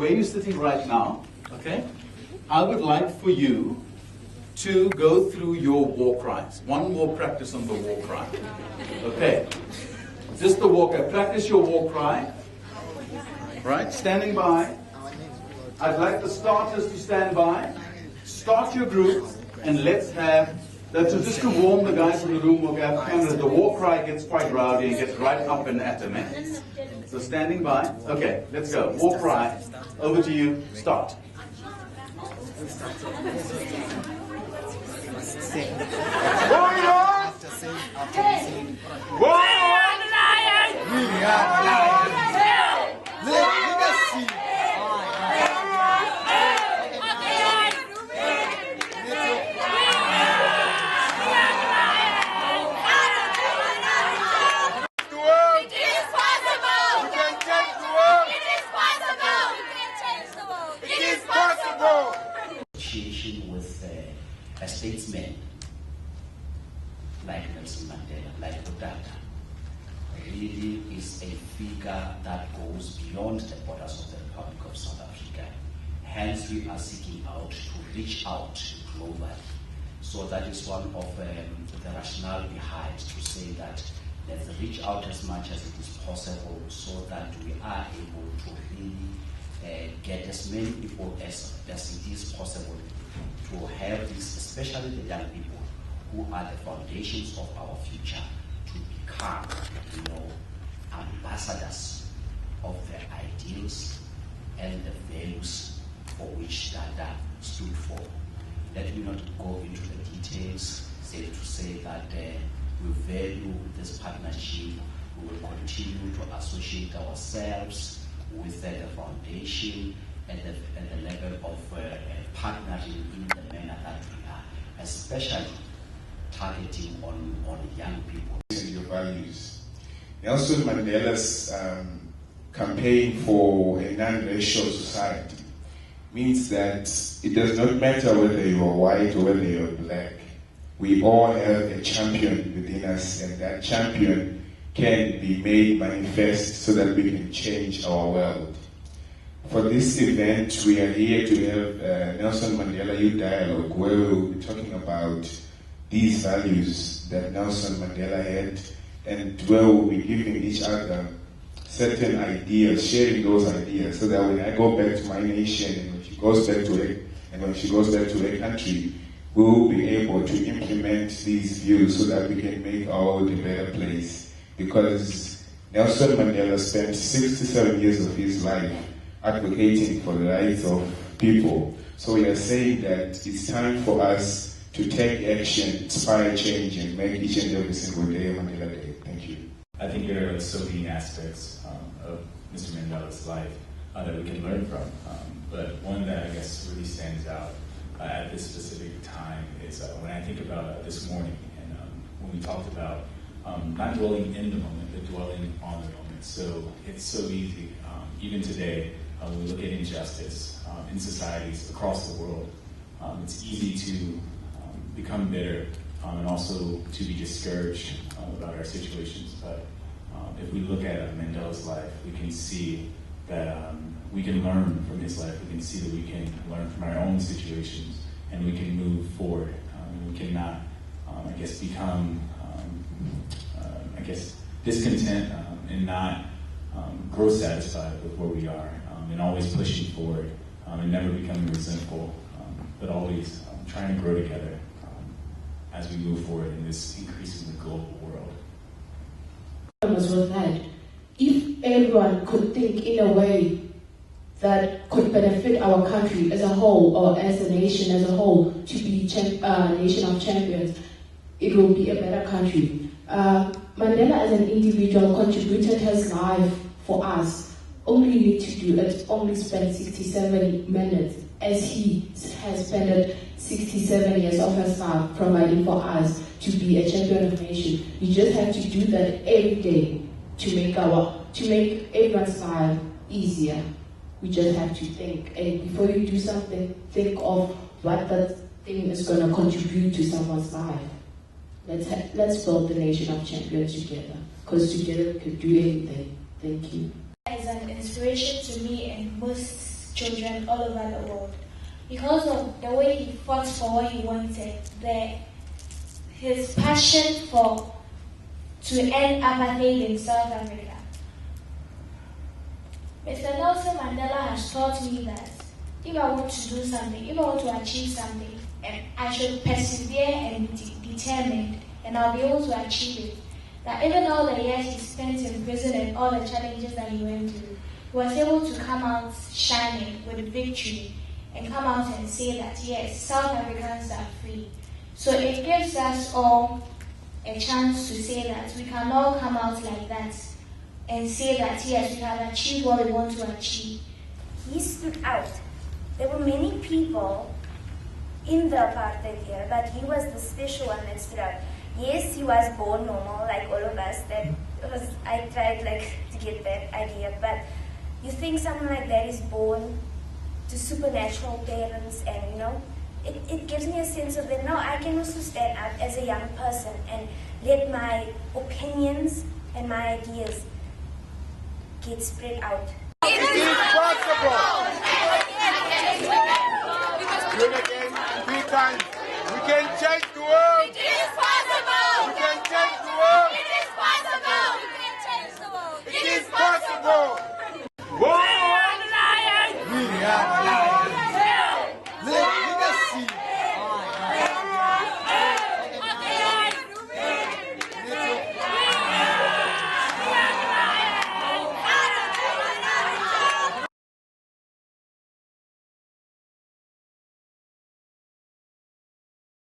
where you're sitting right now, okay, I would like for you to go through your war cries. One more practice on the war cry. Okay. Just the war cry. Practice your war cry. Right? Standing by. I'd like the starters to stand by. Start your group and let's have, that's just to warm the guys in the room who have cameras. The war cry gets quite rowdy and gets right up and at them. So standing by. Okay, let's go. War cry. Over to you. Start. With a statesman like Nelson Mandela, like Dr. really is a figure that goes beyond the borders of the Republic of South Africa. Hence, we are seeking out to reach out globally. So that is one of the rationale behind to say that let's reach out as much as it is possible so that we are able to really get as many people as it is possible to have this, especially the young people who are the foundations of our future, to become, ambassadors of the ideals and the values for which Dada stood for. Let me not go into the details, save to say that we value this partnership. We will continue to associate ourselves with the foundation and the level of partnering in the manner that we are, especially targeting on young people. And your values. Nelson Mandela's campaign for a non-racial society means that it does not matter whether you are white or whether you are black. We all have a champion within us, and that champion can be made manifest so that we can change our world. For this event, we are here to have Nelson Mandela Youth Dialogue, where we'll be talking about these values that Nelson Mandela had, and where we'll be giving each other certain ideas, sharing those ideas, so that when I go back to my nation and when she goes back to her, and when she goes back to her country, we will be able to implement these views so that we can make our world a better place. Because Nelson Mandela spent 67 years of his life advocating for the rights of people. So we are saying that it's time for us to take action, inspire change, and make each and every single day a Mandela Day. Thank you. I think there are so many aspects of Mr. Mandela's life that we can learn from. But one that I guess really stands out at this specific time is when I think about this morning, and when we talked about not dwelling in the moment, but dwelling on the moment. So it's so easy, even today, when we look at injustice in societies across the world, it's easy to become bitter and also to be discouraged about our situations. But if we look at Mandela's life, we can see that we can learn from his life. We can see that we can learn from our own situations, and we can move forward. We cannot, become, discontent and not grow satisfied with where we are, and always pushing forward, and never becoming resentful, but always trying to grow together as we move forward in this increasingly global world. Was that if everyone could think in a way that could benefit our country as a whole, or as a nation as a whole, to be a nation of champions, it will be a better country. Mandela as an individual contributed his life for us. All we need to do is only spend 67 minutes, as he has spent 67 years of his life providing for us to be a champion of nation. You just have to do that every day to make everyone's life easier. We just have to think, and before you do something, think of what that thing is going to contribute to someone's life. Let's build the nation of champions together, because together we can do anything. Thank you. As an inspiration to me and most children all over the world. Because of the way he fought for what he wanted, his passion to end apartheid in South Africa. Mr. Nelson Mandela has taught me that if I want to do something, if I want to achieve something, I should persevere and be determined, and I'll be able to achieve it. That even all the years he spent in prison and all the challenges that he went through, he was able to come out shining with victory and come out and say that, yes, South Africans are free. So it gives us all a chance to say that we can all come out like that and say that, yes, we have achieved what we want to achieve. He stood out. There were many people in the apartheid era, but he was the special one that stood out. Yes, he was born normal, like all of us. I tried to get that idea, but you think someone like that is born to supernatural parents, and it gives me a sense of that. No, I can also stand up as a young person and let my opinions and my ideas get spread out. It is possible. Do it again 3 times. We can change the world.